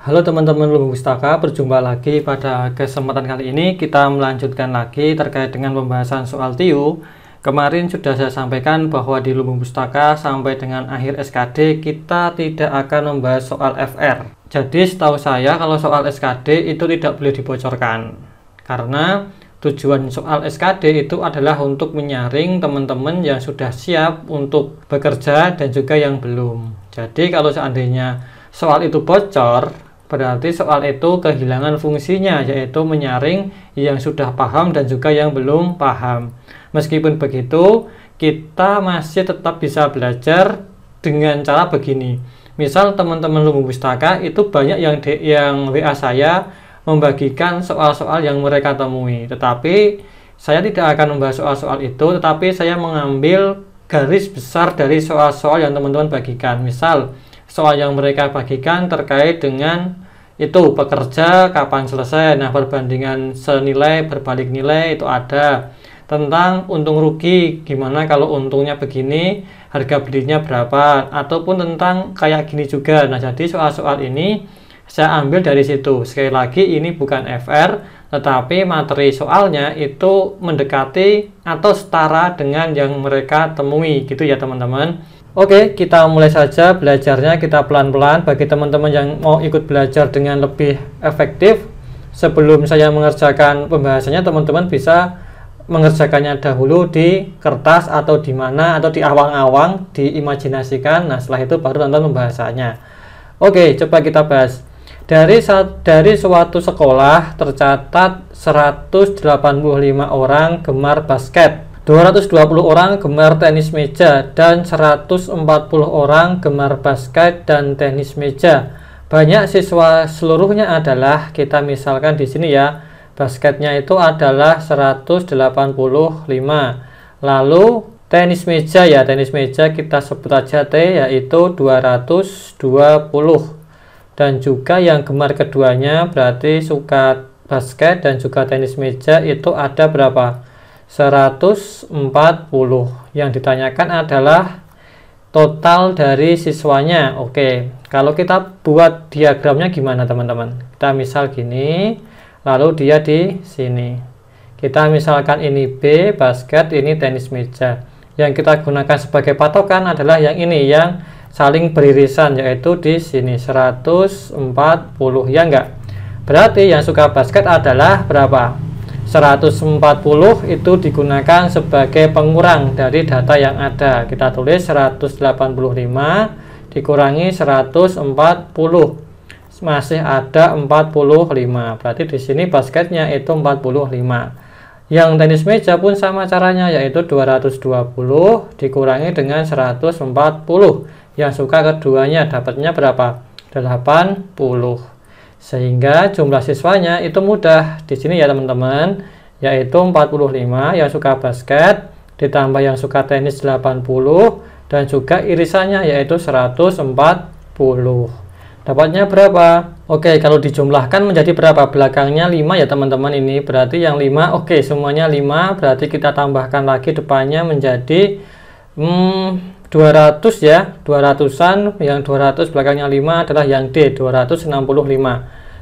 Halo teman-teman Lumbung Pustaka, berjumpa lagi pada kesempatan kali ini. Kita melanjutkan lagi terkait dengan pembahasan soal TIU. Kemarin sudah saya sampaikan bahwa di Lumbung Pustaka sampai dengan akhir SKD kita tidak akan membahas soal FR. Jadi setahu saya kalau soal SKD itu tidak boleh dibocorkan, karena tujuan soal SKD itu adalah untuk menyaring teman-teman yang sudah siap untuk bekerja dan juga yang belum. Jadi kalau seandainya soal itu bocor, berarti soal itu kehilangan fungsinya, yaitu menyaring yang sudah paham dan juga yang belum paham. Meskipun begitu, kita masih tetap bisa belajar dengan cara begini. Misal teman-teman Lumbung Pustaka itu banyak yang WA saya membagikan soal-soal yang mereka temui. Tetapi saya tidak akan membahas soal-soal itu, tetapi saya mengambil garis besar dari soal-soal yang teman-teman bagikan. Misal soal yang mereka bagikan terkait dengan itu pekerja kapan selesai. Nah, perbandingan senilai berbalik nilai itu ada. Tentang untung rugi, gimana kalau untungnya begini, harga belinya berapa, ataupun tentang kayak gini juga. Nah, jadi soal-soal ini saya ambil dari situ. Sekali lagi, ini bukan FR, tetapi materi soalnya itu mendekati atau setara dengan yang mereka temui, gitu ya teman-teman. Oke, kita mulai saja belajarnya. Kita pelan-pelan. Bagi teman-teman yang mau ikut belajar dengan lebih efektif, sebelum saya mengerjakan pembahasannya, teman-teman bisa mengerjakannya dahulu di kertas atau di mana, atau di awang-awang, diimajinasikan. Nah, setelah itu baru nonton pembahasannya. Oke, coba kita bahas. Dari suatu sekolah tercatat 185 orang gemar basket, 220 orang gemar tenis meja, dan 140 orang gemar basket dan tenis meja. Banyak siswa seluruhnya adalah, kita misalkan di sini ya, basketnya itu adalah 185. Lalu tenis meja ya, tenis meja kita sebut aja T, yaitu 220. Dan juga yang gemar keduanya berarti suka basket dan juga tenis meja itu ada berapa? 140. Yang ditanyakan adalah total dari siswanya. Oke, kalau kita buat diagramnya gimana teman-teman? Kita misal gini, lalu dia di sini. Kita misalkan ini B, basket, ini tenis meja. Yang kita gunakan sebagai patokan adalah yang ini, yang saling beririsan, yaitu di sini 140, ya enggak? Berarti yang suka basket adalah berapa? 140 itu digunakan sebagai pengurang dari data yang ada. Kita tulis 185 dikurangi 140. Masih ada 45. Berarti di sini basketnya itu 45. Yang tenis meja pun sama caranya, yaitu 220 dikurangi dengan 140. Yang suka keduanya dapatnya berapa? 80. Sehingga jumlah siswanya itu mudah di sini ya teman-teman, yaitu 45 yang suka basket ditambah yang suka tenis 80 dan juga irisannya yaitu 140. Dapatnya berapa? Oke, kalau dijumlahkan menjadi berapa? Belakangnya 5 ya teman-teman, ini berarti yang 5. Oke, semuanya 5, berarti kita tambahkan lagi depannya menjadi 200 ya, 200-an. Yang 200 belakangnya 5 adalah yang D, 265.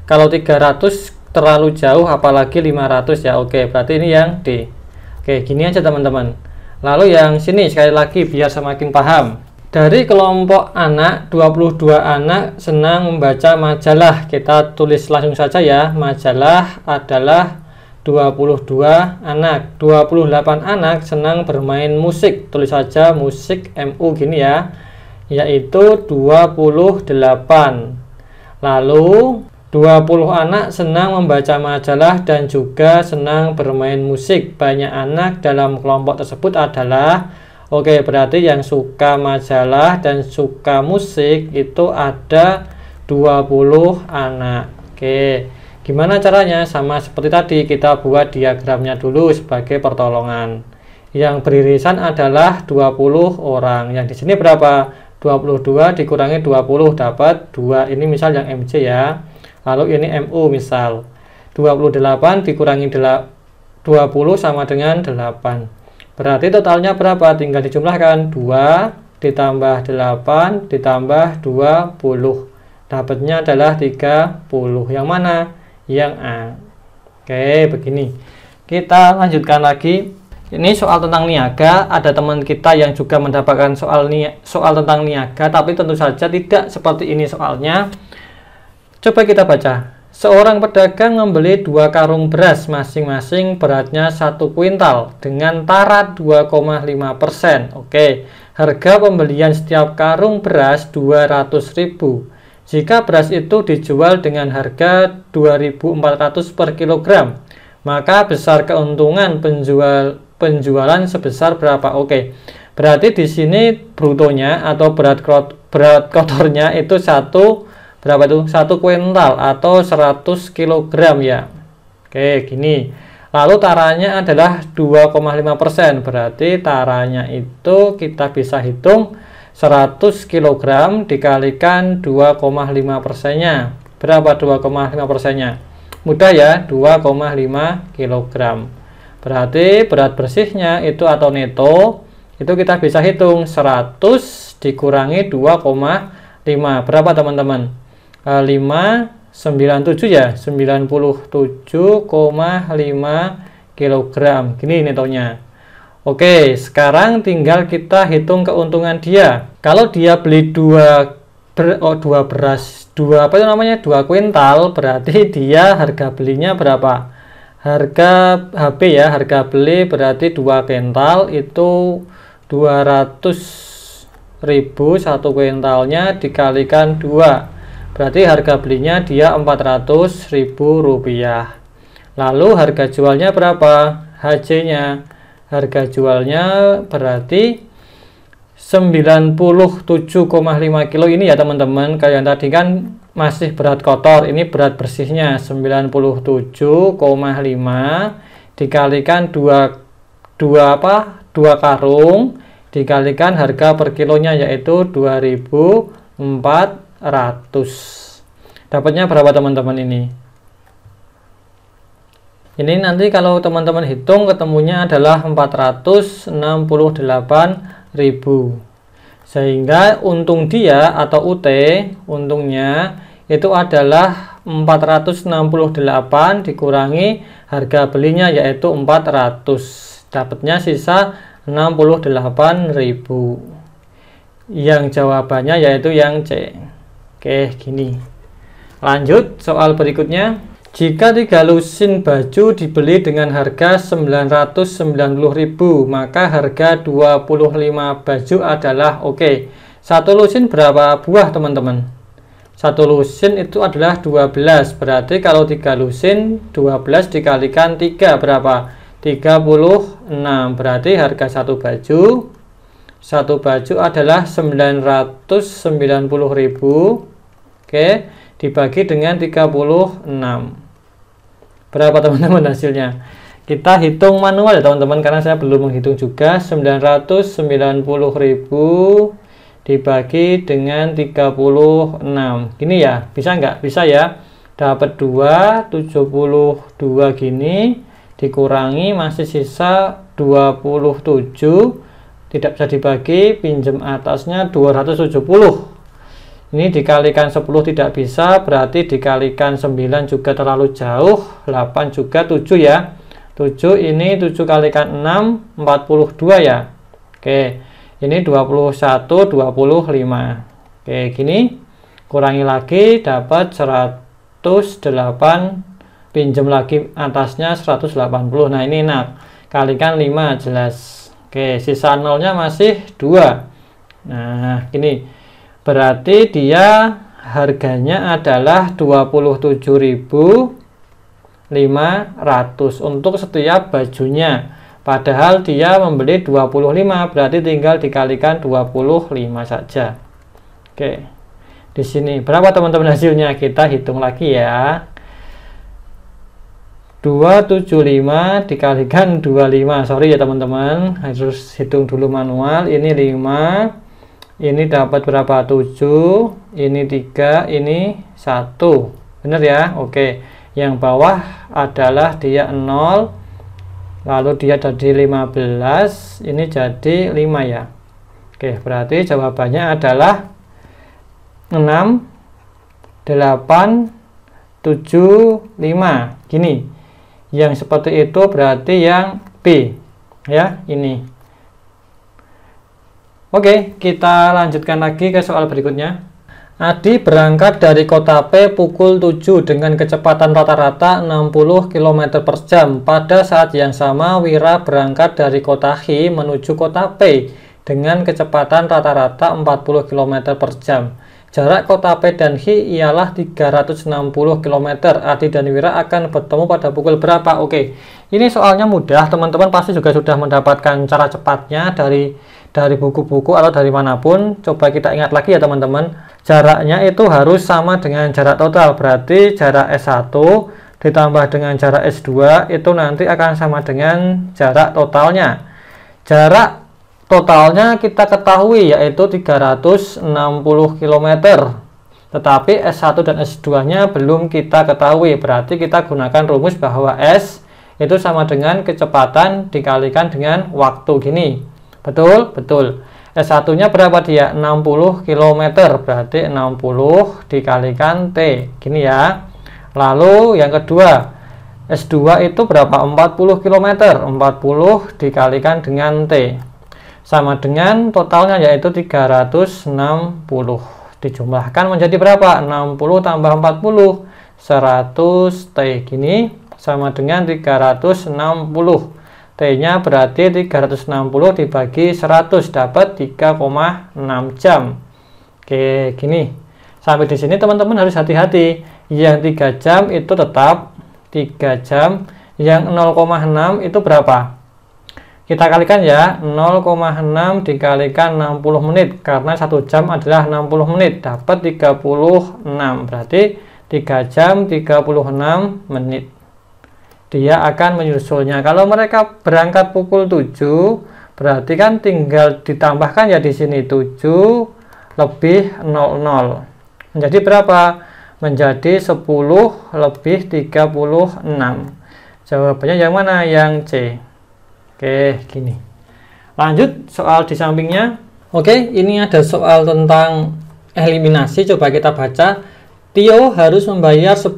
Kalau 300 terlalu jauh, apalagi 500 ya. Oke, berarti ini yang D. Oke, gini aja teman-teman. Lalu yang sini sekali lagi biar semakin paham. Dari kelompok anak, 22 anak senang membaca majalah. Kita tulis langsung saja ya, majalah adalah 22 anak. 28 anak senang bermain musik. Tulis saja musik MU gini ya, yaitu 28. Lalu 20 anak senang membaca majalah dan juga senang bermain musik. Banyak anak dalam kelompok tersebut adalah, oke, berarti yang suka majalah dan suka musik itu ada 20 anak. Oke, gimana caranya? Sama seperti tadi, kita buat diagramnya dulu sebagai pertolongan. Yang beririsan adalah 20 orang. Yang di sini berapa? 22 dikurangi 20 dapat 2. Ini misal yang MC ya. Lalu ini MU misal. 28 dikurangi 20 sama dengan 8. Berarti totalnya berapa? Tinggal dijumlahkan. 2 ditambah 8 ditambah 20. Dapatnya adalah 30. Yang mana? Yang A. Oke, begini. Kita lanjutkan lagi. Ini soal tentang niaga. Ada teman kita yang juga mendapatkan soal tentang niaga, tapi tentu saja tidak seperti ini soalnya. Coba kita baca. Seorang pedagang membeli 2 karung beras masing-masing beratnya 1 kuintal dengan tara 2,5%. Oke, harga pembelian setiap karung beras 200.000. Jika beras itu dijual dengan harga 2.400 per kilogram, maka besar keuntungan penjualan sebesar berapa? Oke, berarti di sini brutonya atau berat kotornya itu berapa itu? 1 kuintal atau 100 kilogram ya. Oke, gini. Lalu taranya adalah 2,5%. Berarti taranya itu kita bisa hitung 100 kg dikalikan 2,5%-nya. Berapa 2,5%-nya? Mudah ya, 2,5 kg. Berarti berat bersihnya itu atau neto itu kita bisa hitung 100 dikurangi 2,5. Berapa teman-teman? 597 ya, 97,5 kg. Gini netonya. Oke, sekarang tinggal kita hitung keuntungan dia. Kalau dia beli 2 kuintal, berarti dia harga belinya berapa? Harga HB ya, harga beli berarti 2 kuintal itu 200.000, 1 kuintalnya dikalikan 2. Berarti harga belinya dia 400.000 rupiah. Lalu harga jualnya berapa? HJ-nya. Harga jualnya berarti 97,5 kilo ini ya teman-teman. Kalian tadi kan masih berat kotor, ini berat bersihnya 97,5 dikalikan 2 karung dikalikan harga per kilonya yaitu 2.400. Dapatnya berapa teman-teman ini? Ini nanti kalau teman-teman hitung ketemunya adalah 468.000. Sehingga untung dia atau UT, untungnya itu adalah 468 dikurangi harga belinya yaitu 400. Dapatnya sisa 68.000. Yang jawabannya yaitu yang C. Oke, gini. Lanjut soal berikutnya. Jika 3 lusin baju dibeli dengan harga 990.000, maka harga 25 baju adalah oke. 1 lusin berapa buah teman-teman? 1 lusin itu adalah 12. Berarti kalau 3 lusin 12 dikalikan 3 berapa? 36. Berarti harga 1 baju adalah 990.000. Oke, dibagi dengan 36. Berapa teman-teman hasilnya? Kita hitung manual ya teman-teman, karena saya belum menghitung juga. 990.000 dibagi dengan 36. Gini ya, bisa nggak? Bisa ya. Dapat 72 gini, dikurangi masih sisa 27. Tidak bisa dibagi, pinjam atasnya 270. Ini dikalikan 10 tidak bisa, berarti dikalikan 9 juga terlalu jauh, 8 juga 7 ya. 7 ini 7 kalikan 6, 42 ya. Oke, ini 21, 25. Oke, gini. Kurangi lagi, dapat 108, pinjam lagi atasnya 180. Nah, ini enak. Kalikan 5 jelas. Oke, sisa nolnya masih 2. Nah, gini. Berarti dia harganya adalah 27.500 untuk setiap bajunya. Padahal dia membeli 25, berarti tinggal dikalikan 25 saja. Oke. Di sini berapa teman-teman hasilnya? Kita hitung lagi ya. 275 dikalikan 25. Sorry ya teman-teman, harus hitung dulu manual. Ini 5. Ini dapat berapa? 7, ini 3, ini 1. Benar ya? Oke. Yang bawah adalah dia 0, lalu dia jadi 15, ini jadi 5 ya. Oke, berarti jawabannya adalah 6 8, 7, 5. Gini. Yang seperti itu berarti yang B. Ya, ini. Oke, kita lanjutkan lagi ke soal berikutnya. Adi berangkat dari kota P pukul 7 dengan kecepatan rata-rata 60 km per jam. Pada saat yang sama, Wira berangkat dari kota H menuju kota P dengan kecepatan rata-rata 40 km per jam. Jarak kota P dan H ialah 360 km. Adi dan Wira akan bertemu pada pukul berapa? Oke, ini soalnya mudah. Teman-teman pasti juga sudah mendapatkan cara cepatnya dari buku-buku atau dari manapun. Coba kita ingat lagi ya teman-teman, jaraknya itu harus sama dengan jarak total, berarti jarak S1 ditambah dengan jarak S2 itu nanti akan sama dengan jarak totalnya. Jarak totalnya kita ketahui yaitu 360 km, tetapi S1 dan S2 nya belum kita ketahui, berarti kita gunakan rumus bahwa S itu sama dengan kecepatan dikalikan dengan waktu gini. Betul? Betul. S1 nya berapa dia? 60 km, berarti 60 dikalikan T. Gini ya. Lalu yang kedua, S2 itu berapa? 40 km, 40 dikalikan dengan T. Sama dengan totalnya yaitu 360. Dijumlahkan menjadi berapa? 60 tambah 40, 100 T. Gini sama dengan 360. T-nya berarti 360 dibagi 100 dapat 3,6 jam. Oke, gini. Sampai di sini teman-teman harus hati-hati. Yang 3 jam itu tetap 3 jam. Yang 0,6 itu berapa? Kita kalikan ya. 0,6 dikalikan 60 menit. Karena 1 jam adalah 60 menit. Dapat 36. Berarti 3 jam 36 menit. Dia akan menyusulnya. Kalau mereka berangkat pukul 7, berarti kan tinggal ditambahkan ya di sini 7 lebih 00. Menjadi berapa? Menjadi 10 lebih 36. Jawabannya yang mana? Yang C. Oke, gini. Lanjut soal di sampingnya. Oke, ini ada soal tentang eliminasi. Coba kita baca. Tio harus membayar 10.000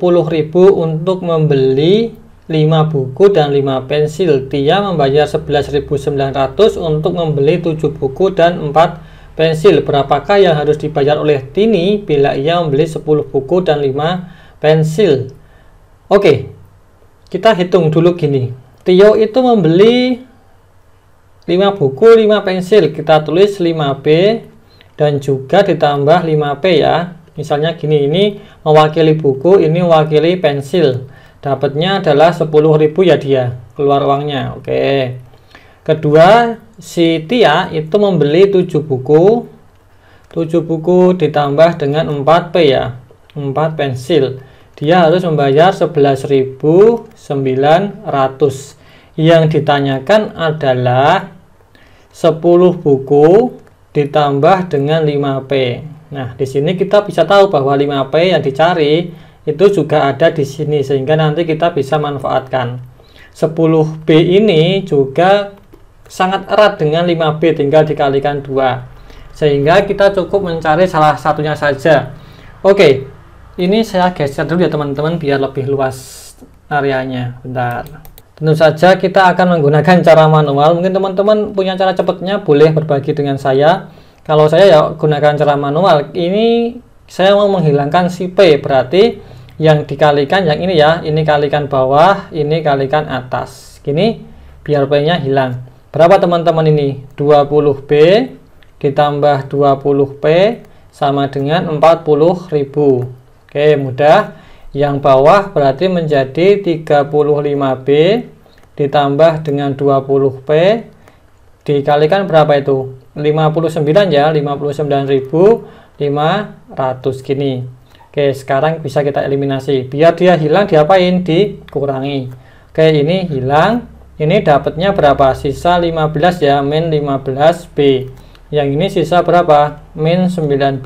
untuk membeli 5 buku dan 5 pensil. Tia membayar 11.900 untuk membeli 7 buku dan 4 pensil. Berapakah yang harus dibayar oleh Tini bila ia membeli 10 buku dan 5 pensil? Oke, kita hitung dulu gini. Tio itu membeli 5 buku, 5 pensil. Kita tulis 5B dan juga ditambah 5P ya. Misalnya gini, ini mewakili buku, ini mewakili pensil. Dapatnya adalah 10.000 ya dia, keluar uangnya. Oke. Kedua, si Tia itu membeli 7 buku. 7 buku ditambah dengan 4P ya, 4 pensil. Dia harus membayar 11.900. Yang ditanyakan adalah 10 buku ditambah dengan 5P. Nah, di sini kita bisa tahu bahwa 5P yang dicari itu juga ada di sini, sehingga nanti kita bisa manfaatkan. 10B ini juga sangat erat dengan 5B, tinggal dikalikan 2, sehingga kita cukup mencari salah satunya saja. Oke, ini saya geser dulu ya teman-teman biar lebih luas areanya. Bentar. Tentu saja kita akan menggunakan cara manual. Mungkin teman-teman punya cara cepatnya, boleh berbagi dengan saya. Kalau saya ya gunakan cara manual. Ini saya mau menghilangkan si P, berarti yang dikalikan yang ini ya, ini kalikan bawah, ini kalikan atas. Gini, biar P-nya hilang. Berapa teman-teman ini? 20B ditambah 20P sama dengan 40.000. Oke, mudah. Yang bawah berarti menjadi 35B ditambah dengan 20P dikalikan berapa itu? 59 ya, 59.500 gini. Oke, sekarang bisa kita eliminasi. Biar dia hilang diapain? Dikurangi. Oke, ini hilang. Ini dapatnya berapa? Sisa 15 ya, min 15B. Yang ini sisa berapa? Min 19,5.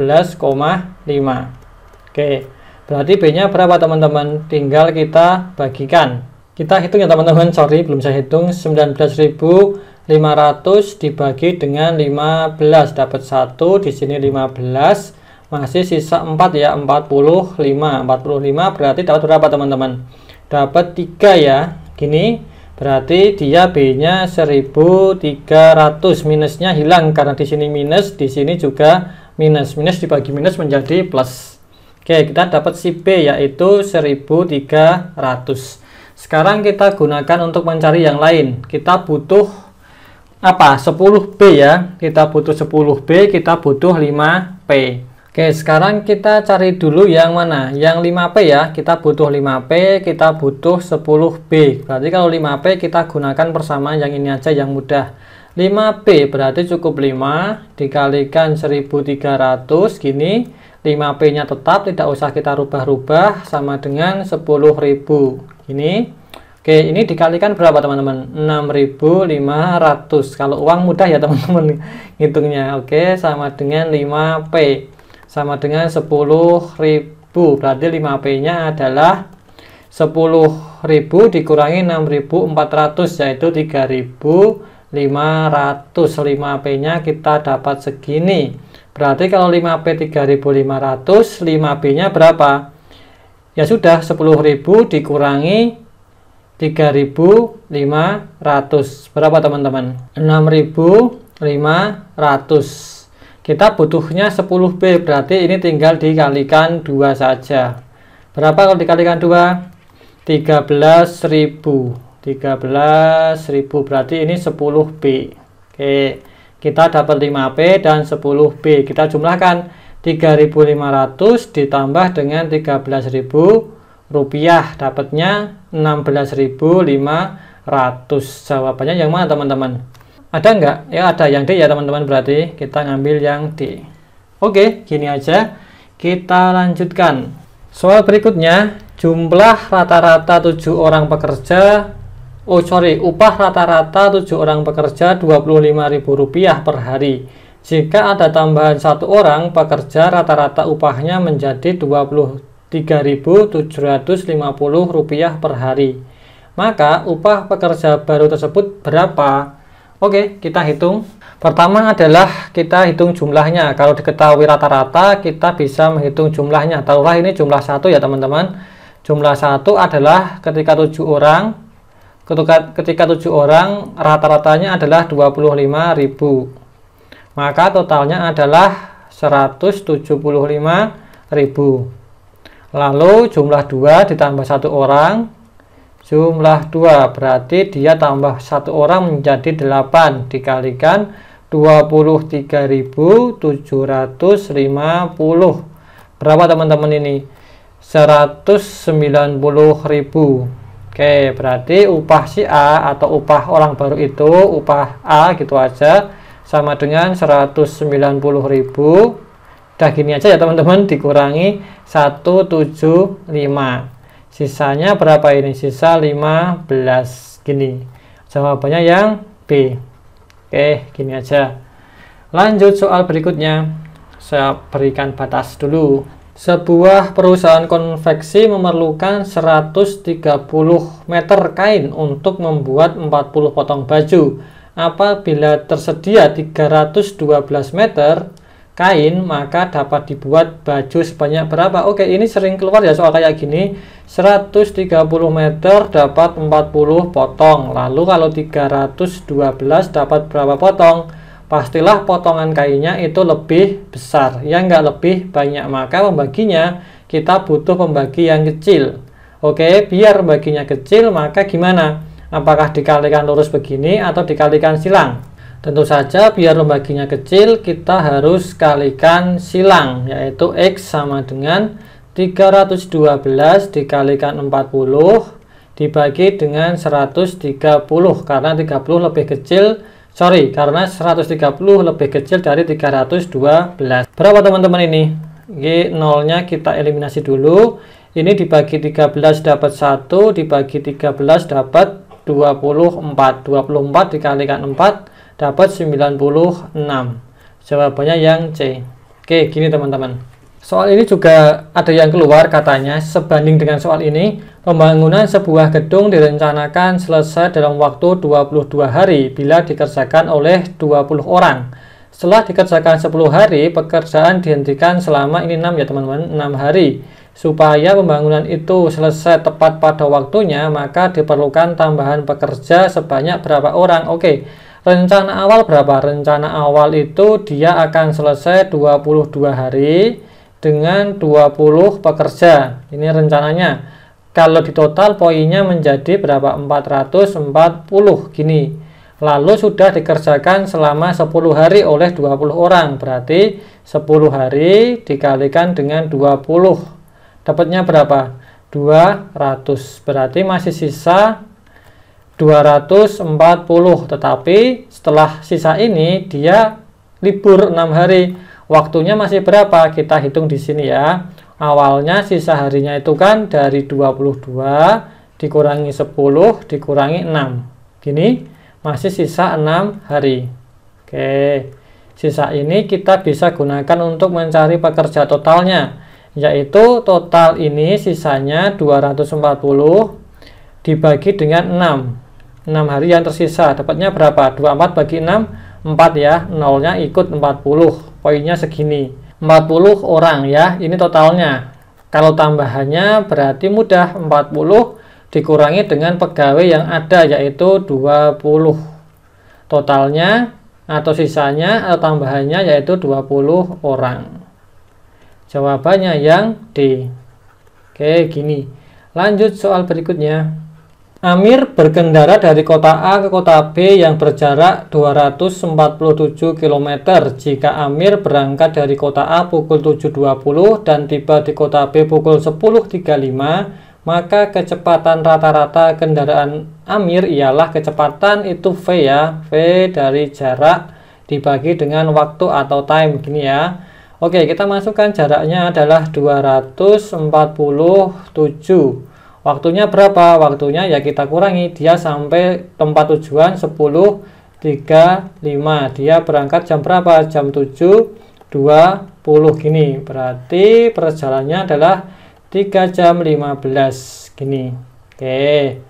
Oke, berarti B-nya berapa teman-teman? Tinggal kita bagikan. Kita hitung ya teman-teman, sorry belum saya hitung. 19.500 dibagi dengan 15 dapat 1, di sini 15. Masih sisa 4 ya, 45. 45 berarti dapat berapa teman-teman? Dapat 3 ya. Gini, berarti dia B-nya 1300. Minusnya hilang karena di sini minus, di sini juga minus. Minus dibagi minus menjadi plus. Oke, kita dapat si B yaitu 1300. Sekarang kita gunakan untuk mencari yang lain. Kita butuh apa? 10B ya. Kita butuh 10B, kita butuh 5P. Oke, sekarang kita cari dulu yang mana? Yang 5P ya. Kita butuh 5P, kita butuh 10B. Berarti kalau 5P kita gunakan persamaan yang ini aja yang mudah. 5P berarti cukup 5 dikalikan 1300 gini. 5P-nya tetap, tidak usah kita rubah-rubah, sama dengan 10.000. Ini. Oke, ini dikalikan berapa teman-teman? 6.500. Kalau uang mudah ya teman-teman hitungnya. Oke, sama dengan 5P. Sama dengan 10.000. Berarti 5P-nya adalah 10.000 dikurangi 6.400 yaitu 3.500. 5P-nya kita dapat segini. Berarti kalau 5P 3.500, 5B-nya berapa? Ya sudah, 10.000 dikurangi 3.500. Berapa teman-teman? 6.500. Kita butuhnya 10B, berarti ini tinggal dikalikan 2 saja. Berapa kalau dikalikan 2? 13.000. 13.000 berarti ini 10B. Oke, kita dapat 5P dan 10B. Kita jumlahkan 3.500 ditambah dengan 13.000 rupiah, dapatnya 16.500. Jawabannya yang mana teman-teman? Ada enggak? Ya ada, yang D ya teman-teman, berarti kita ngambil yang D. Oke, gini aja. Kita lanjutkan. Soal berikutnya, jumlah rata-rata 7 orang pekerja, upah rata-rata 7 orang pekerja Rp25.000 per hari. Jika ada tambahan 1 orang pekerja, rata-rata upahnya menjadi Rp23.750 per hari. Maka upah pekerja baru tersebut berapa? Oke, kita hitung. Pertama adalah kita hitung jumlahnya. Kalau diketahui rata-rata, kita bisa menghitung jumlahnya. Taruhlah ini jumlah 1 ya teman-teman. Jumlah 1 adalah ketika 7 orang. Ketika 7 orang, rata-ratanya adalah 25.000. Maka totalnya adalah 175.000. Lalu jumlah 2 ditambah 1 orang. Jumlah 2 berarti dia tambah 1 orang menjadi 8 dikalikan 23.750. Berapa teman-teman ini? 190.000. Oke, berarti upah si A atau upah orang baru itu, upah A gitu aja, sama dengan 190.000. Udah gini aja ya teman-teman, dikurangi 175. Sisanya berapa ini? Sisa 15. Gini. Jawabannya yang B. Oke, gini aja. Lanjut soal berikutnya. Saya berikan batas dulu. Sebuah perusahaan konveksi memerlukan 130 meter kain untuk membuat 40 potong baju. Apabila tersedia 312 meter kain, maka dapat dibuat baju sebanyak berapa? Oke, ini sering keluar ya soal kayak gini. 130 meter dapat 40 potong. Lalu kalau 312 dapat berapa potong? Pastilah potongan kainnya itu lebih besar, ya enggak lebih banyak. Maka pembaginya kita butuh pembagi yang kecil. Oke, biar baginya kecil, maka gimana? Apakah dikalikan lurus begini atau dikalikan silang? Tentu saja biar membaginya kecil, kita harus kalikan silang, yaitu X sama dengan 312 dikalikan 40 dibagi dengan 130, karena 30 lebih kecil, karena 130 lebih kecil dari 312. Berapa teman-teman ini? Nolnya kita eliminasi dulu. Ini dibagi 13 dapat 1, dibagi 13 dapat 24. 24 dikalikan 4 dapat 96. Jawabannya yang C. Oke, gini teman-teman. Soal ini juga ada yang keluar, katanya sebanding dengan soal ini, pembangunan sebuah gedung direncanakan selesai dalam waktu 22 hari bila dikerjakan oleh 20 orang. Setelah dikerjakan 10 hari, pekerjaan dihentikan selama ini 6 ya teman-teman, 6 hari. Supaya pembangunan itu selesai tepat pada waktunya, maka diperlukan tambahan pekerja sebanyak berapa orang? Oke, rencana awal berapa? Rencana awal itu dia akan selesai 22 hari dengan 20 pekerja. Ini rencananya. Kalau di total poinnya menjadi berapa? 440 gini. Lalu sudah dikerjakan selama 10 hari oleh 20 orang. Berarti 10 hari dikalikan dengan 20. Dapatnya berapa? 200. Berarti masih sisa 240. Tetapi setelah sisa ini dia libur 6 hari. Waktunya masih berapa? Kita hitung di sini ya. Awalnya sisa harinya itu kan dari 22 dikurangi 10 dikurangi 6. Gini masih sisa 6 hari. Oke. Sisa ini kita bisa gunakan untuk mencari pekerja totalnya. Yaitu total ini sisanya 240 dibagi dengan 6 hari yang tersisa, dapatnya berapa? 24 bagi 6 4 ya, nolnya ikut 40, poinnya segini, 40 orang ya, ini totalnya. Kalau tambahannya berarti mudah, 40 dikurangi dengan pegawai yang ada yaitu 20, totalnya atau sisanya atau tambahannya yaitu 20 orang. Jawabannya yang D. Oke, gini. Lanjut soal berikutnya. Amir berkendara dari kota A ke kota B yang berjarak 247 km. Jika Amir berangkat dari kota A pukul 7.20 dan tiba di kota B pukul 10.35, maka kecepatan rata-rata kendaraan Amir ialah kecepatan itu V ya. V dari jarak dibagi dengan waktu atau time, gini ya. Oke, kita masukkan jaraknya adalah 247. Waktunya berapa? Waktunya ya kita kurangi, dia sampai tempat tujuan 10.35. Dia berangkat jam berapa? Jam 7.20 gini. Berarti perjalanannya adalah 3 jam 15 gini. Oke.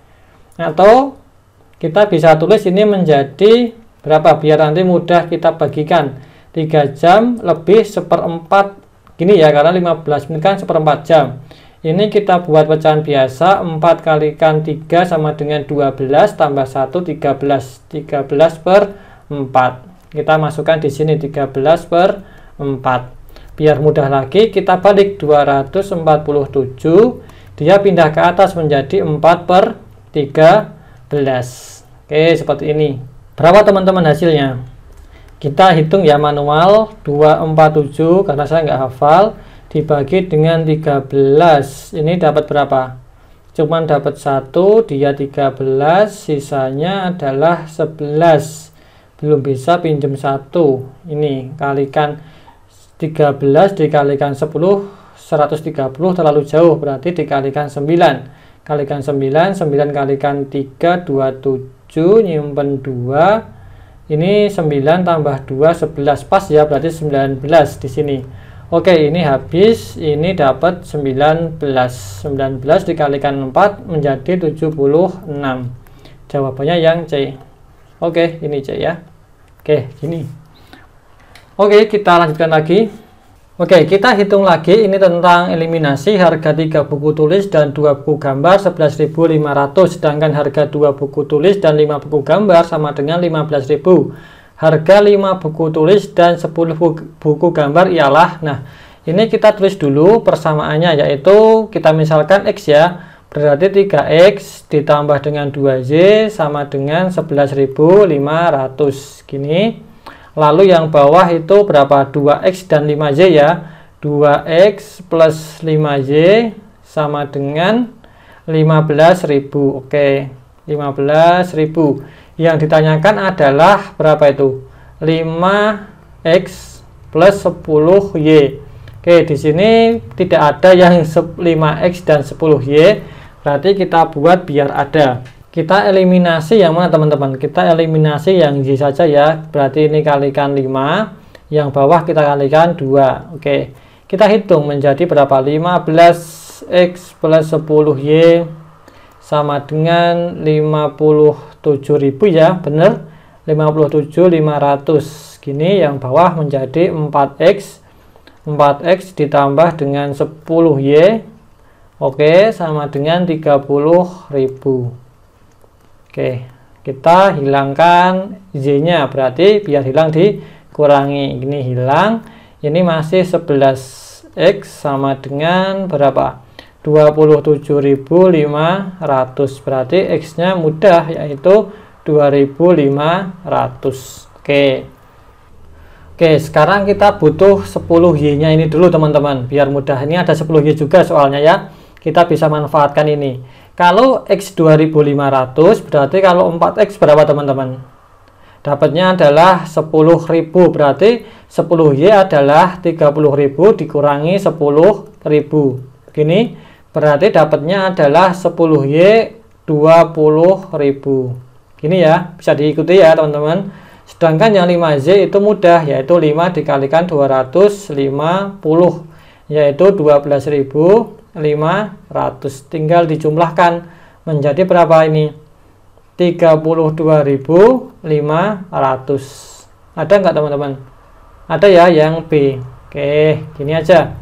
Atau kita bisa tulis ini menjadi berapa? Biar nanti mudah kita bagikan. 3 jam lebih 1/4 gini ya, karena 15 menit kan 1/4 jam. Ini kita buat pecahan biasa, 4 kalikan 3 sama dengan 12 tambah 1 13. 13/4. Kita masukkan di sini 13/4. Biar mudah lagi kita balik 247, dia pindah ke atas menjadi 4/13. Oke, seperti ini. Berapa teman-teman hasilnya? Kita hitung ya manual, 247 karena saya nggak hafal, dibagi dengan 13. Ini dapat berapa? Cuman dapat 1, dia 13, sisanya adalah 11. Belum bisa pinjam 1. Ini kalikan 13 dikalikan 10, 130 terlalu jauh, berarti dikalikan 9. Kalikan 9, 9 kalikan 3, 27, nyimpen 2. Ini 9 tambah 2 11 pas ya, berarti 19 di sini. Oke, ini habis, ini dapat 19. 19 dikalikan 4 menjadi 76. Jawabannya yang C. Oke, ini C ya. Oke, gini. Oke, kita lanjutkan lagi. Oke, kita hitung lagi ini tentang eliminasi harga 3 buku tulis dan 2 buku gambar 11.500, sedangkan harga 2 buku tulis dan 5 buku gambar sama dengan 15.000. Harga 5 buku tulis dan 10 buku gambar ialah, nah ini kita tulis dulu persamaannya, yaitu kita misalkan X ya, berarti 3X ditambah dengan 2Y sama dengan 11.500 gini. Lalu yang bawah itu berapa? 2X dan 5Y ya. 2X plus 5Y sama dengan 15.000. Oke, 15.000. Yang ditanyakan adalah berapa itu? 5X plus 10Y. Oke, di sini tidak ada yang 5X dan 10Y. Berarti kita buat biar ada. Kita eliminasi yang mana teman-teman? Kita eliminasi yang Y saja ya. Berarti ini kalikan 5, yang bawah kita kalikan 2. Oke, kita hitung menjadi berapa? 15X plus 10Y sama dengan 57.000 ya, bener? 57.500 gini, yang bawah menjadi 4x. 4x ditambah dengan 10y, oke, sama dengan 30.000. Oke, kita hilangkan y-nya, berarti biar hilang dikurangi, ini hilang, ini masih 11x sama dengan berapa? 27.500, berarti x-nya mudah, yaitu 2.500. Oke, sekarang kita butuh 10y-nya ini dulu teman-teman, biar mudah. Ini ada 10y juga soalnya ya, kita bisa manfaatkan ini. Kalau x 2500, berarti kalau 4x berapa teman-teman? Dapatnya adalah 10.000, berarti 10y adalah 30.000 dikurangi 10.000. Begini, berarti dapatnya adalah 10y 20.000. Gini ya, bisa diikuti ya teman-teman. Sedangkan yang 5z itu mudah, yaitu 5 dikalikan 250, yaitu 12.500. Tinggal dijumlahkan menjadi berapa ini? 32.500. Ada nggak teman-teman? Ada ya yang B. Oke, gini aja.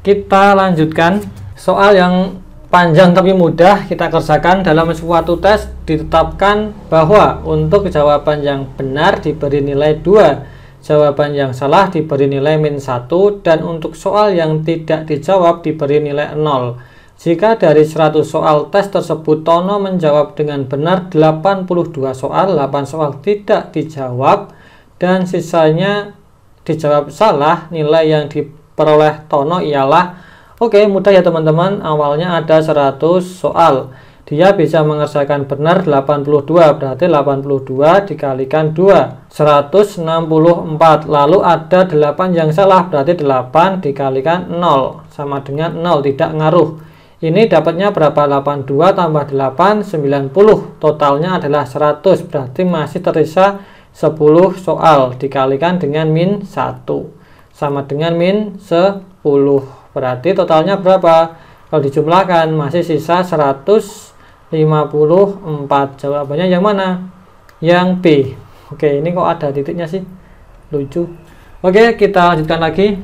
Kita lanjutkan soal yang panjang tapi mudah kita kerjakan. Dalam suatu tes ditetapkan bahwa untuk jawaban yang benar diberi nilai 2, jawaban yang salah diberi nilai -1, dan untuk soal yang tidak dijawab diberi nilai 0. Jika dari 100 soal tes tersebut Tono menjawab dengan benar 82 soal, 8 soal tidak dijawab, dan sisanya dijawab salah, nilai yang diperoleh Tono ialah. Oke, mudah ya teman-teman. Awalnya ada 100 soal. Dia bisa mengerjakan benar 82, berarti 82 dikalikan 2, 164. Lalu ada 8 yang salah, berarti 8 dikalikan 0, sama dengan 0, tidak ngaruh. Ini dapatnya berapa? 82 tambah 8, 90. Totalnya adalah 100, berarti masih tersisa 10 soal. Dikalikan dengan -1, sama dengan -10. Berarti totalnya berapa? Kalau dijumlahkan masih sisa 154. Jawabannya yang mana? Yang B. Oke, ini kok ada titiknya sih? Lucu. Oke, kita lanjutkan lagi.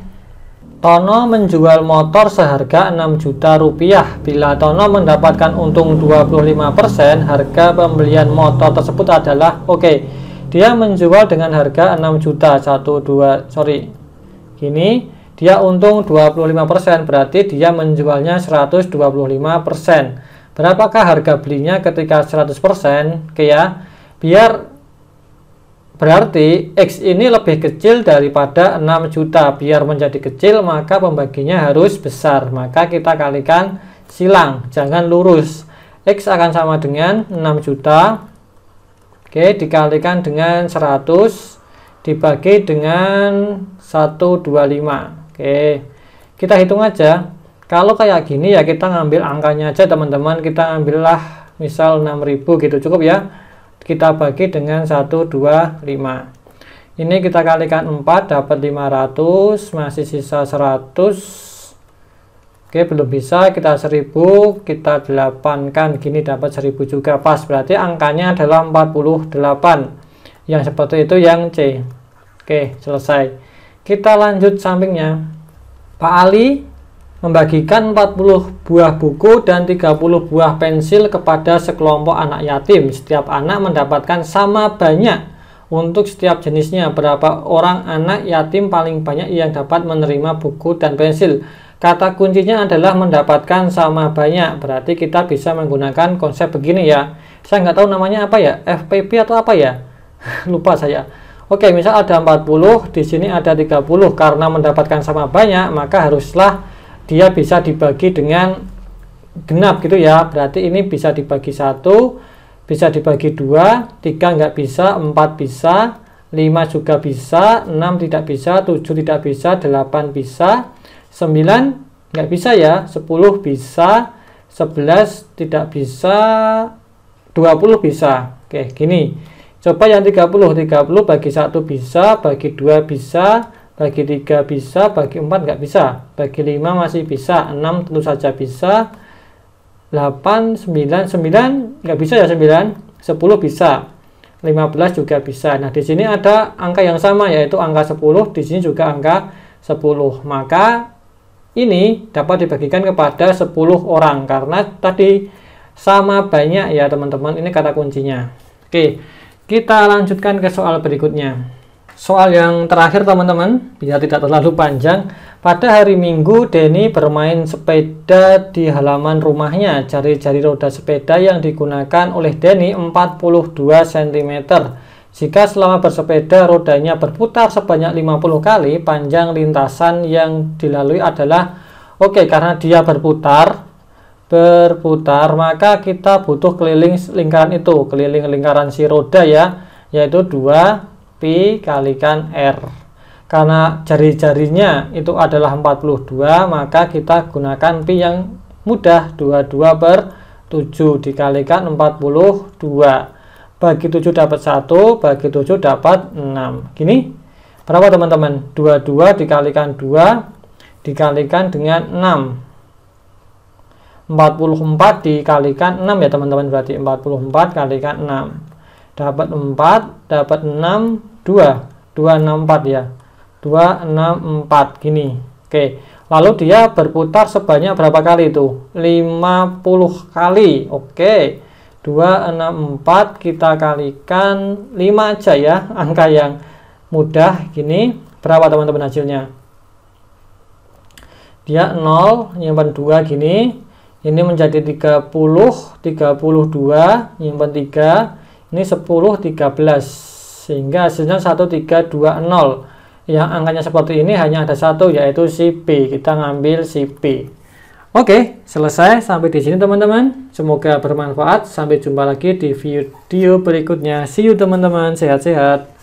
Tono menjual motor seharga 6 juta rupiah. Bila Tono mendapatkan untung 25%, harga pembelian motor tersebut adalah, dia menjual dengan harga 6 juta. Gini. Dia untung 25%, berarti dia menjualnya 125%. Berapakah harga belinya ketika 100%? Oke ya, berarti X ini lebih kecil daripada 6 juta. Biar menjadi kecil, maka pembaginya harus besar. Maka kita kalikan silang, jangan lurus. X akan sama dengan 6 juta. Dikalikan dengan 100, dibagi dengan 125. Kita hitung aja. Kalau kayak gini ya kita ngambil angkanya aja teman-teman. Kita ambillah misal 6.000 gitu, cukup ya. Kita bagi dengan 125. Ini kita kalikan 4 dapat 500, masih sisa 100. Belum bisa, kita 1000, kita 8 kan gini dapat 1000 juga pas. Berarti angkanya adalah 48. Yang seperti itu yang C. Selesai. Kita lanjut sampingnya. Pak Ali membagikan 40 buah buku dan 30 buah pensil kepada sekelompok anak yatim. Setiap anak mendapatkan sama banyak untuk setiap jenisnya. Berapa orang anak yatim paling banyak yang dapat menerima buku dan pensil? Kata kuncinya adalah mendapatkan sama banyak. Berarti kita bisa menggunakan konsep begini ya. Saya nggak tahu namanya apa ya, FPP atau apa ya. Lupa saya. Misal ada 40, di sini ada 30. Karena mendapatkan sama banyak, maka haruslah dia bisa dibagi dengan genap gitu ya. Berarti ini bisa dibagi 1, bisa dibagi 2, 3 nggak bisa, 4 bisa, 5 juga bisa, 6 tidak bisa, 7 tidak bisa, 8 bisa, 9 nggak bisa ya, 10 bisa, 11 tidak bisa, 20 bisa. Gini. Coba yang 30 bagi 1 bisa, bagi 2 bisa, bagi 3 bisa, bagi 4 nggak bisa, bagi 5 masih bisa, 6 tentu saja bisa, 8, 9 nggak bisa ya, 9, 10 bisa, 15 juga bisa. Nah, di sini ada angka yang sama yaitu angka 10, di sini juga angka 10. Maka ini dapat dibagikan kepada 10 orang karena tadi sama banyak ya teman-teman. Ini kata kuncinya. Oke, kita lanjutkan ke soal berikutnya. Soal yang terakhir teman-teman, biar tidak terlalu panjang. Pada hari Minggu, Denny bermain sepeda di halaman rumahnya. Jari-jari roda sepeda yang digunakan oleh Denny 42 cm. Jika selama bersepeda rodanya berputar sebanyak 50 kali, panjang lintasan yang dilalui adalah karena dia berputar, maka kita butuh keliling lingkaran itu, keliling lingkaran si roda ya, yaitu 2 pi kalikan R. Karena jari-jarinya itu adalah 42, maka kita gunakan pi yang mudah, 22 per 7 dikalikan 42. Bagi 7 dapat 1, bagi 7 dapat 6. Gini, berapa teman-teman? 22 dikalikan 2 dikalikan dengan 6. 44 dikalikan 6 ya teman-teman, berarti 44 kalikan 6. Dapat 4, dapat 6, 264 ya. 264 gini. Oke. Lalu dia berputar sebanyak berapa kali itu? 50 kali. Oke. 264 kita kalikan 5 aja ya. Angka yang mudah gini. Berapa teman-teman hasilnya? Dia 0, nyimpan 2 gini. Ini menjadi 30, 32, nyimpan 3. Ini 10, 13, sehingga hasilnya 1320. Yang angkanya seperti ini hanya ada satu, yaitu si P. Kita ngambil si P. Oke, selesai sampai di sini teman-teman. Semoga bermanfaat. Sampai jumpa lagi di video berikutnya. See you teman-teman, sehat-sehat.